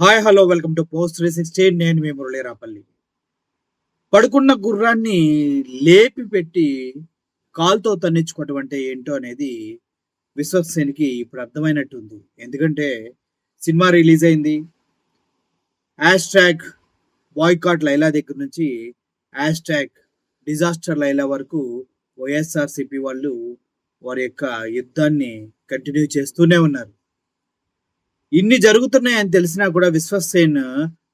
Hi hello welcome to post 360. నేను మీ మురళీరాపల్లి. పడుకున్న గుర్రాన్ని లేపి పెట్టి కాలుతో తన్నించుకోవటం అంటే ఏంటో అనేది విశ్వక్సేన్‌కి ఇప్పుడు అర్థమైనట్టుంది. ఎందుకంటే సినిమా రిలీజ్ అయింది. హ్యాష్ ట్యాగ్ బాయ్‌కాట్ లైలా దగ్గర నుంచి హ్యాష్ ట్యాగ్ డిజాస్టర్ లైలా వరకు వైఎస్ఆర్‌సీపీ వాళ్ళు వారి యొక్క యుద్ధాన్ని కంటిన్యూ చేస్తూనే ఉన్నారు. ఇన్ని జరుగుతున్నాయని తెలిసినా కూడా విశ్వక్సేన్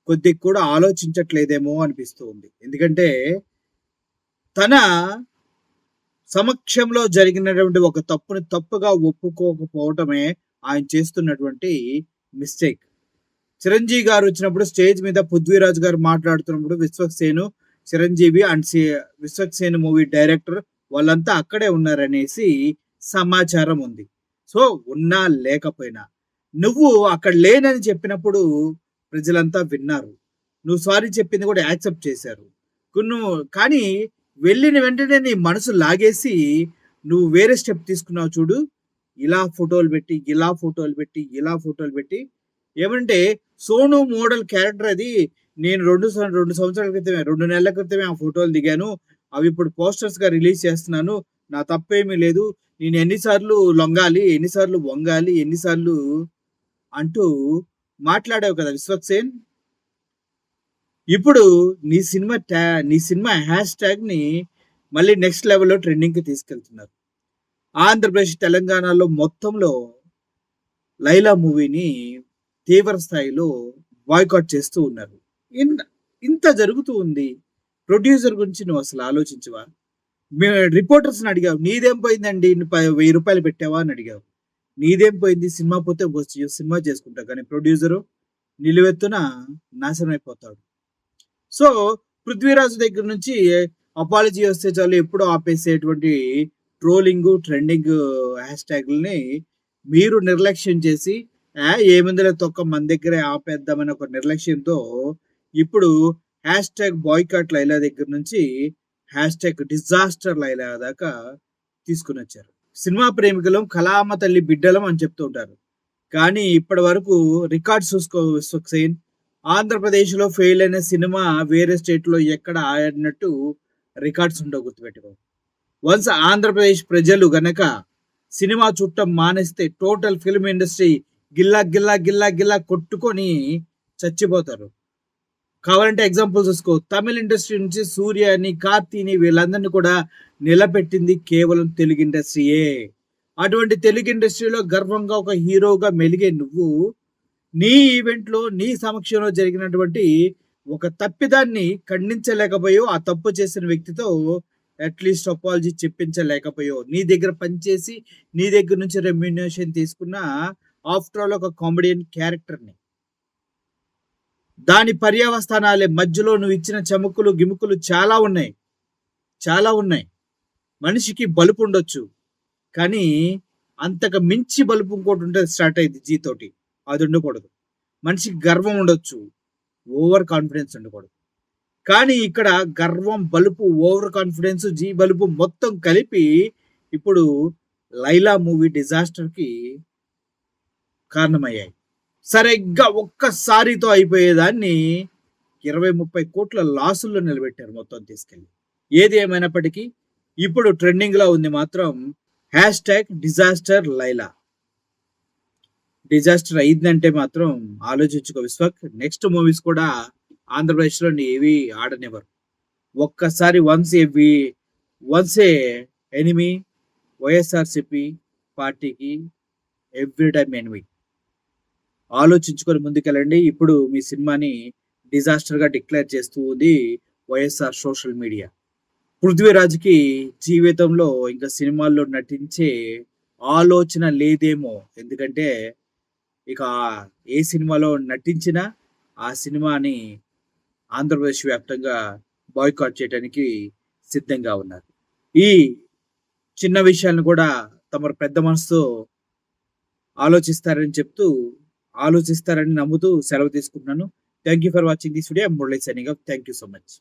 కొద్దిగా కూడా ఆలోచించట్లేదేమో అనిపిస్తూ ఉంది. ఎందుకంటే తన సమక్షంలో జరిగినటువంటి ఒక తప్పుని తప్పుగా ఒప్పుకోకపోవటమే ఆయన చేస్తున్నటువంటి మిస్టేక్. చిరంజీవి గారు వచ్చినప్పుడు స్టేజ్ మీద పృథ్వీరాజ్ గారు మాట్లాడుతున్నప్పుడు Vishwaksen, Chiranjeevi and Vishwaksen movie director వాళ్ళంతా అక్కడే ఉన్నారనేసి సమాచారం ఉంది. సో ఉన్నా లేకపోయినా నువ్వు అక్కడ లేనని చెప్పినప్పుడు ప్రజలంతా విన్నారు. నువ్వు సారీ చెప్పింది కూడా యాక్సెప్ట్ చేశారు. కానీ వెళ్ళిన వెంటనే నీ మనసు లాగేసి నువ్వు వేరే స్టెప్ తీసుకున్నావు చూడు. ఇలా ఫోటోలు పెట్టి, ఇలా ఫోటోలు పెట్టి, ఇలా ఫోటోలు పెట్టి ఏమంటే సోను మోడల్ క్యారెక్టర్ అది. నేను 2 సంవత్సరాల క్రితమే 2 నెలల క్రితమే ఆ ఫోటోలు దిగాను. అవి ఇప్పుడు పోస్టర్స్‌గా రిలీజ్ చేస్తున్నాను. నా తప్పేమీ లేదు. నేను ఎన్ని సార్లు లొంగాలి, ఎన్ని సార్లు వంగాలి, ఎన్ని సార్లు అంటూ మాట్లాడావు కదా విశ్వక్సేన్. ఇప్పుడు నీ సినిమా హ్యాష్ ట్యాగ్‌ని మళ్ళీ నెక్స్ట్ లెవెల్‌లో ట్రెండింగ్‌కి తీసుకెళ్తున్నారు. ఆంధ్రప్రదేశ్, తెలంగాణలో మొత్తంలో 'లైలా' మూవీని తీవ్ర స్థాయిలో బాయ్‌కాట్ చేస్తూ ఉన్నారు. ఇంత ఇంత జరుగుతూ ఉంది. ప్రొడ్యూసర్ గురించి నువ్వు అసలు ఆలోచించవా? రిపోర్టర్స్‌ని అడిగావు. నీదేం పోయిందండి? ₹1000 పెట్టావా అని అడిగావు. నీదేం పోయింది? సినిమా పోతే సినిమా చేసుకుంటా. కానీ ప్రొడ్యూసరు నిలువెత్తున నాశనం అయిపోతాడు. సో, 'పృథ్వీరాజ్' దగ్గర నుంచి అపాలజీ వస్తే చాలు ఎప్పుడో ఆపేసేటువంటి ట్రోలింగు, ట్రెండింగ్ హ్యాష్ ట్యాగుల్ని మీరు నిర్లక్ష్యం చేసి ఏముందిలే తొక్క మన దగ్గరే ఆపేద్దామని ఒక నిర్లక్ష్యంతో ఇప్పుడు హ్యాష్ ట్యాగ్ బాయ్‌కాట్ లైలా దగ్గర నుంచి హ్యాష్ ట్యాగ్ డిజాస్టర్ లైలా దాకా తీసుకొనొచ్చారు. సినిమా ప్రేమికులం, కళామ తల్లి బిడ్డలం అని చెప్తూ ఉంటారు. కానీ ఇప్పటి వరకు రికార్డ్స్ చూసుకో విశ్వక్సేన్. ఆంధ్రప్రదేశ్‌లో ఫెయిల్ అయిన సినిమా వేరే స్టేట్‌లో ఎక్కడ ఆడినట్టు రికార్డ్స్ ఉండవు, గుర్తుపెట్టుకో. వన్స్ ఆంధ్రప్రదేశ్ ప్రజలు గనక సినిమా చూడటం మానేస్తే టోటల్ ఫిల్మ్ ఇండస్ట్రీ గిల్లా గిల్లా గిల్లా గిల్లా కొట్టుకొని చచ్చిపోతారు. కావాలంటే ఎగ్జాంపుల్ చూసుకో. తమిళ ఇండస్ట్రీ నుంచి సూర్యని, కార్తీని వీళ్ళందరినీ కూడా నిలబెట్టింది కేవలం తెలుగు ఇండస్ట్రీయే. అటువంటి తెలుగు ఇండస్ట్రీలో గర్వంగా ఒక హీరోగా మెలిగే నువ్వు నీ ఈవెంట్‌లో, నీ సమక్షంలో జరిగినటువంటి ఒక తప్పిదాన్ని ఖండించలేకపోయావు. ఆ తప్పు చేసిన వ్యక్తితో అట్‌లీస్ట్ అపాలజీ చెప్పించలేకపోయావు. నీ దగ్గర పనిచేసి, నీ దగ్గర నుంచి రెమ్యునరేషన్ తీసుకున్న ఆఫ్టర్ ఆల్ ఒక కామెడియన్ క్యారెక్టర్‌ని. దాని పర్యవస్థానాలే మధ్యలో నువ్వు ఇచ్చిన చముకులు, గిముకులు చాలా ఉన్నాయి. చాలా ఉన్నాయి. మనిషికి బలుపు ఉండొచ్చు. కానీ అంతకు మించి బలుపు ఇంకోటుంటది, స్టార్ట్ అయ్యిద్ది 'జీ' తోటి. అది ఉండకూడదు. మనిషికి గర్వం ఉండొచ్చు. ఓవర్ కాన్ఫిడెన్స్ ఉండకూడదు. కానీ ఇక్కడ గర్వం, బలుపు, ఓవర్ కాన్ఫిడెన్స్, 'జీ' బలుపు మొత్తం కలిపి ఇప్పుడు 'లైలా' మూవీ డిజాస్టర్‌కి కారణమయ్యాయి. సరిగ్గా ఒక్కసారితో అయిపోయేదాన్ని 20, 30 కోట్ల లాసుల్లో నిలబెట్టారు మొత్తం తీసుకెళ్ళి. ఏది ఏమైనప్పటికీ ఇప్పుడు ట్రెండింగ్‌లో ఉంది మాత్రం hash tag disaster Laila. Disaster అయిందంటే మాత్రం ఆలోచించుకో విశ్వక్. నెక్స్ట్ మూవీస్ కూడా ఆంధ్రప్రదేశ్‌లో ఏవి ఆడనివ్వరు. ఒక్కసారి వన్స్ ఏ ఎనిమీ వైఎస్ఆర్‌సీపీ పార్టీకి ఎవ్రీ టైమ్ ఎనిమీ. ఆలోచించుకొని ముందుకెళ్ళండి. ఇప్పుడు మీ సినిమాని డిజాస్టర్‌గా డిక్లేర్ చేస్తూ ఉంది వైఎస్ఆర్ సోషల్ మీడియా. పృథ్వీరాజ్‌కి జీవితంలో ఇంకా సినిమాల్లో నటించే ఆలోచన లేదేమో. ఎందుకంటే ఇక ఏ సినిమాలో నటించినా ఆ సినిమాని ఆంధ్రప్రదేశ్ వ్యాప్తంగా బాయ్‌కాట్ చేయడానికి సిద్ధంగా ఉన్నారు. ఈ చిన్న విషయాలను కూడా తమరు పెద్ద మనసుతో ఆలోచిస్తారని నమ్ముతూ సెలవు తీసుకుంటున్నాను. Thank you for watching this video. I am Murali signing off. Thank you so much.